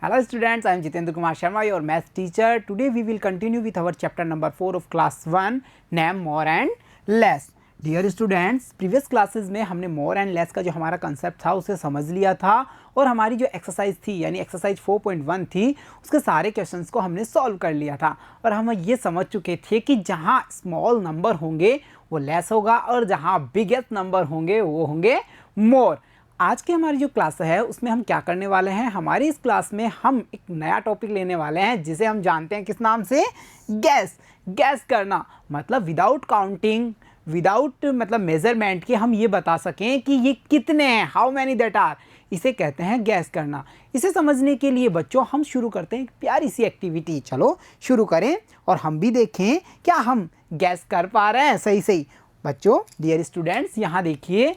Hello students, I am Jitendra Kumar Sharma, your math teacher. Today we will continue with our chapter number 4 of class 1, name, more and less. Dear students, previous classes में हमने more and less का जो हमारा concept था उसे समझ लिया था और हमारी जो एक्सरसाइज थी यानी एक्सरसाइज 4.1 थी उसके सारे क्वेश्चंस को हमने सॉल्व कर लिया था और हम ये समझ चुके थे कि जहाँ स्मॉल नंबर होंगे वो लेस होगा और जहाँ बिगेस्ट नंबर होंगे वो होंगे मोर। आज की हमारी जो क्लास है उसमें हम क्या करने वाले हैं, हमारी इस क्लास में हम एक नया टॉपिक लेने वाले हैं जिसे हम जानते हैं किस नाम से, गैस करना। मतलब विदाउट काउंटिंग, विदाउट मतलब मेजरमेंट के हम ये बता सकें कि ये कितने हैं, हाउ मैनी दैट आर, इसे कहते हैं गैस करना। इसे समझने के लिए बच्चों हम शुरू करते हैं एक प्यारी सी एक्टिविटी। चलो शुरू करें और हम भी देखें क्या हम गैस कर पा रहे हैं सही। बच्चों, डियर स्टूडेंट्स, यहाँ देखिए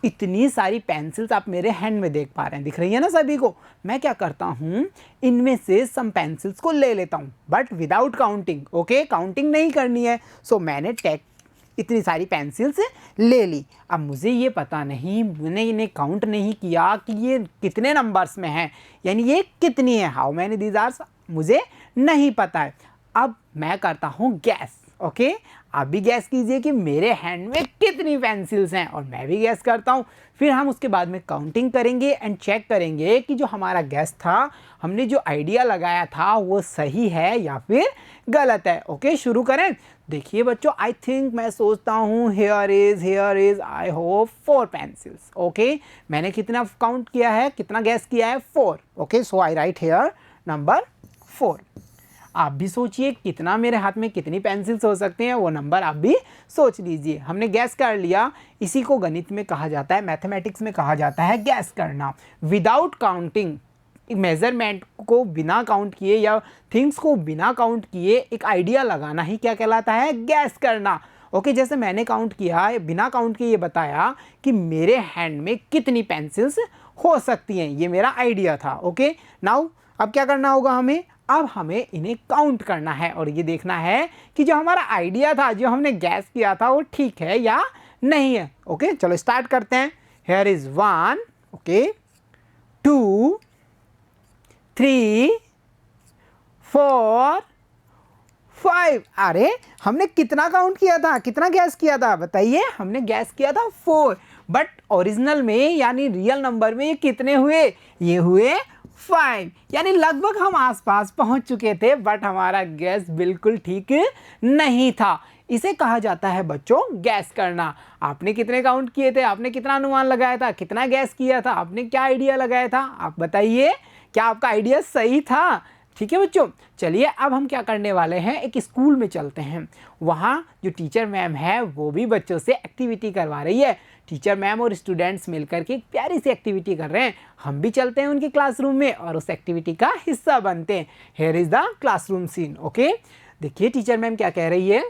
इतनी सारी पेंसिल्स आप मेरे हैंड में देख पा रहे हैं, दिख रही है ना सभी को। मैं क्या करता हूँ, इनमें से सम पेंसिल्स को ले लेता हूँ but without counting. Okay, counting नहीं करनी है। सो मैंने इतनी सारी पेंसिल्स ले ली। अब मुझे ये पता नहीं, मैंने इन्हें काउंट नहीं किया कि ये कितने नंबर्स में है, यानी ये कितनी है, हाउ मैनी दीज आर, मुझे नहीं पता है। अब मैं करता हूँ गैस। ओके, आप भी गैस कीजिए कि मेरे हैंड में कितनी पेंसिल्स हैं और मैं भी गैस करता हूँ। फिर हम उसके बाद में काउंटिंग करेंगे एंड चेक करेंगे कि जो हमारा गैस था, हमने जो आइडिया लगाया था वो सही है या फिर गलत है। ओके, शुरू करें। देखिए बच्चों, आई थिंक, मैं सोचता हूँ here is I hope 4 pencils. Okay, मैंने कितना काउंट किया है, कितना गैस किया है, 4। Okay, so I right here number 4। आप भी सोचिए कितना मेरे हाथ में कितनी पेंसिल्स हो सकते हैं, वो नंबर आप भी सोच लीजिए। हमने गैस कर लिया। इसी को गणित में कहा जाता है, मैथमेटिक्स में कहा जाता है गैस करना। विदाउट काउंटिंग, मेजरमेंट को बिना काउंट किए या थिंग्स को बिना काउंट किए एक आइडिया लगाना ही क्या कहलाता है, गैस करना। ओके, जैसे मैंने काउंट किया, बिना काउंट के ये बताया कि मेरे हैंड में कितनी पेंसिल्स हो सकती हैं, ये मेरा आइडिया था। ओके, नाउ अब क्या करना होगा हमें, अब हमें इन्हें काउंट करना है और ये देखना है कि जो हमारा आइडिया था, जो हमने गैस किया था, वो ठीक है या नहीं है। ओके, चलो स्टार्ट करते हैं। Here is 1, okay, 2, 3, 4, 5। अरे हमने कितना काउंट किया था, कितना गैस किया था बताइए। हमने गैस किया था 4, बट ओरिजिनल में यानी रियल नंबर में ये कितने हुए, ये हुए 5। यानी लगभग हम आसपास पहुंच चुके थे बट हमारा गैस बिल्कुल ठीक नहीं था। इसे कहा जाता है बच्चों गैस करना। आपने कितने काउंट किए थे, आपने कितना अनुमान लगाया था, कितना गैस किया था, आपने क्या आइडिया लगाया था, आप बताइए, क्या आपका आइडिया सही था? ठीक है बच्चों, चलिए अब हम क्या करने वाले हैं, एक स्कूल में चलते हैं। वहाँ जो टीचर मैम है वो भी बच्चों से एक्टिविटी करवा रही है। टीचर मैम और स्टूडेंट्स मिलकर के एक प्यारी सी एक्टिविटी कर रहे हैं। हम भी चलते हैं उनके क्लासरूम में और उस एक्टिविटी का हिस्सा बनते हैं। Here is the classroom scene. Okay, देखिए टीचर मैम क्या कह रही है,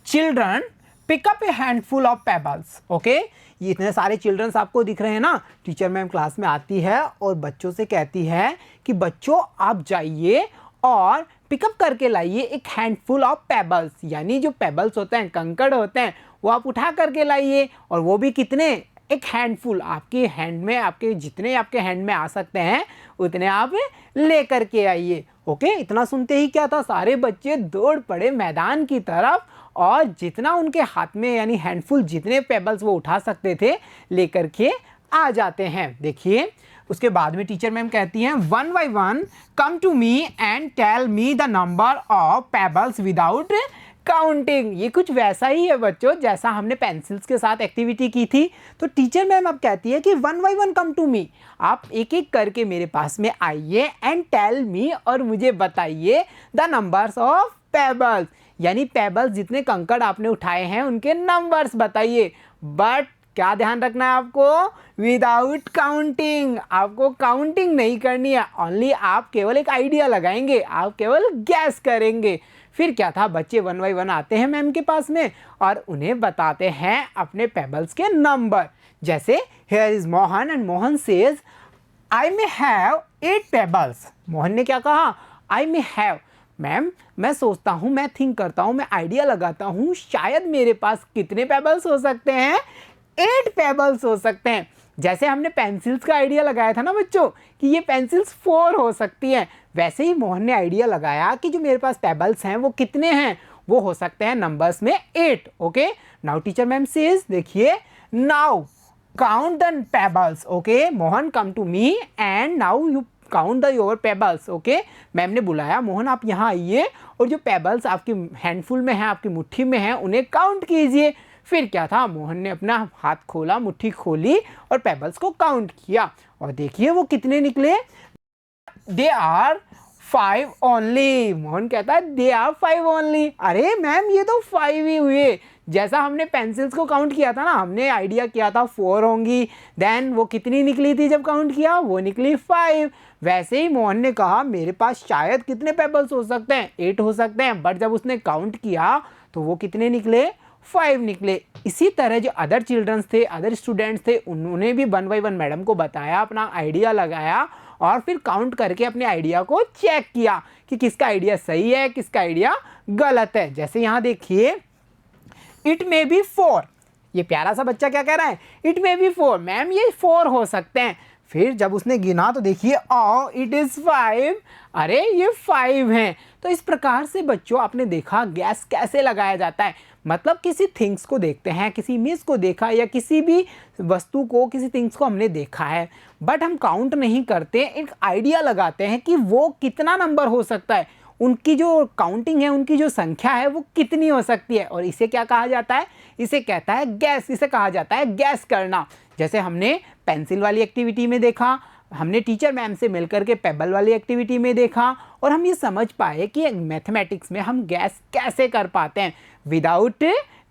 children pick up a handful of pebbles. Okay, ये इतने सारे चिल्ड्रंस आपको दिख रहे हैं ना। टीचर मैम क्लास में आती है और बच्चों से कहती है कि बच्चों आप जाइए और पिकअप करके लाइए एक हैंडफुल ऑफ पेबल्स, यानी जो पेबल्स होते हैं, कंकड़ होते हैं, वो आप उठा करके लाइए और वो भी कितने, एक हैंडफुल, आपके हैंड में, आपके जितने आपके हैंड में आ सकते हैं उतने आप ले करके आइए। ओके, इतना सुनते ही क्या था, सारे बच्चे दौड़ पड़े मैदान की तरफ और जितना उनके हाथ में यानी हैंडफुल जितने पेबल्स वो उठा सकते थे लेकर के आ जाते हैं। देखिए उसके बाद में टीचर मैम कहती हैं, 1 by 1 come to me and tell me the number of pebbles without counting. ये कुछ वैसा ही है बच्चों जैसा हमने पेंसिल्स के साथ एक्टिविटी की थी। तो टीचर मैम अब कहती है कि 1 by 1 कम टू मी, आप एक एक करके मेरे पास में आइए एंड टेल मी, और मुझे बताइए द नंबर्स ऑफ पेबल्स, यानी पेबल्स जितने कंकड़ आपने उठाए हैं उनके नंबर्स बताइए। बट क्या ध्यान रखना है आपको, विदाउट काउंटिंग, आपको काउंटिंग नहीं करनी है, ओनली आप केवल एक आइडिया लगाएंगे, आप केवल गैस करेंगे। फिर क्या था, बच्चे 1 by 1 आते हैं मैम के पास में और उन्हें बताते हैं अपने पेबल्स के नंबर। जैसे here is Mohan and Mohan says I may have 8 pebbles. Mohan ने क्या कहा, आई मे हैव, मैम मैं सोचता हूँ, मैं थिंक करता हूँ, मैं आइडिया लगाता हूँ, शायद मेरे पास कितने पेबल्स हो सकते हैं, 8 पेबल्स हो सकते हैं। जैसे हमने पेंसिल्स का आइडिया लगाया था ना बच्चों कि ये पेंसिल्स 4 हो सकती हैं, वैसे ही मोहन ने आइडिया लगाया कि जो मेरे पास पेबल्स हैं वो कितने हैं, वो हो सकते हैं नंबर्स में 8। Okay, now teacher ma'am says, देखिए, now count the pebbles. Okay, Mohan come to me and now you count the your pebbles. Okay, ma'am ने बुलाया, मोहन आप यहाँ आइए और जो पेबल्स आपकी हैंडफुल में है, आपकी मुट्ठी में है, उन्हें काउंट कीजिए। फिर क्या था, मोहन ने अपना हाथ खोला, मुट्ठी खोली और पेबल्स को काउंट किया और देखिए वो कितने निकले। They are 5 only. मोहन कहता है दे आर 5 ओनली। अरे मैम ये तो 5 ही हुए, जैसा हमने पेंसिल्स को काउंट किया था ना, हमने आइडिया किया था 4 होंगी, देन वो कितनी निकली थी जब काउंट किया, वो निकली 5। वैसे ही मोहन ने कहा मेरे पास शायद कितने पेबल्स हो सकते हैं, 8 हो सकते हैं, बट जब उसने काउंट किया तो वो कितने निकले, 5 निकले। इसी तरह जो अदर चिल्ड्रंस थे, अदर स्टूडेंट्स थे, उन्होंने भी 1 बाय 1 मैडम को बताया, अपना आइडिया लगाया और फिर काउंट करके अपने आइडिया को चेक किया कि किसका आइडिया सही है, किसका आइडिया गलत है। जैसे यहाँ देखिए, इट मे बी 4। ये प्यारा सा बच्चा क्या कह रहा है, इट मे बी 4, मैम ये 4 हो सकते हैं। फिर जब उसने गिना तो देखिए, इट इज़ 5, अरे ये 5 हैं। तो इस प्रकार से बच्चों आपने देखा गैस कैसे लगाया जाता है। मतलब किसी थिंग्स को देखते हैं, किसी इमेज को देखा या किसी भी वस्तु को, किसी थिंग्स को हमने देखा है, बट हम काउंट नहीं करते, एक आइडिया लगाते हैं कि वो कितना नंबर हो सकता है, उनकी जो काउंटिंग है, उनकी जो संख्या है वो कितनी हो सकती है। और इसे क्या कहा जाता है, इसे कहता है गैस, इसे कहा जाता है गैस करना। जैसे हमने पेंसिल वाली एक्टिविटी में देखा, हमने टीचर मैम से मिलकर के पेबल वाली एक्टिविटी में देखा, और हम ये समझ पाए कि मैथमेटिक्स में हम गैस कैसे कर पाते हैं विदाउट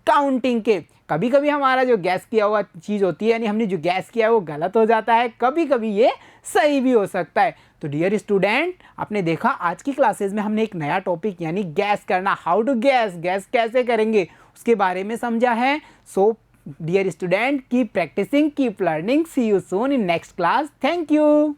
काउंटिंग के। कभी कभी हमारा जो गैस किया हुआ चीज़ होती है, यानी हमने जो गैस किया है वो गलत हो जाता है, कभी कभी ये सही भी हो सकता है। तो डियर स्टूडेंट, आपने देखा आज की क्लासेस में हमने एक नया टॉपिक यानी गैस करना, हाउ टू गैस, गैस कैसे करेंगे उसके बारे में समझा है। So dear student, keep practising, keep learning, see you soon in next class. Thank you.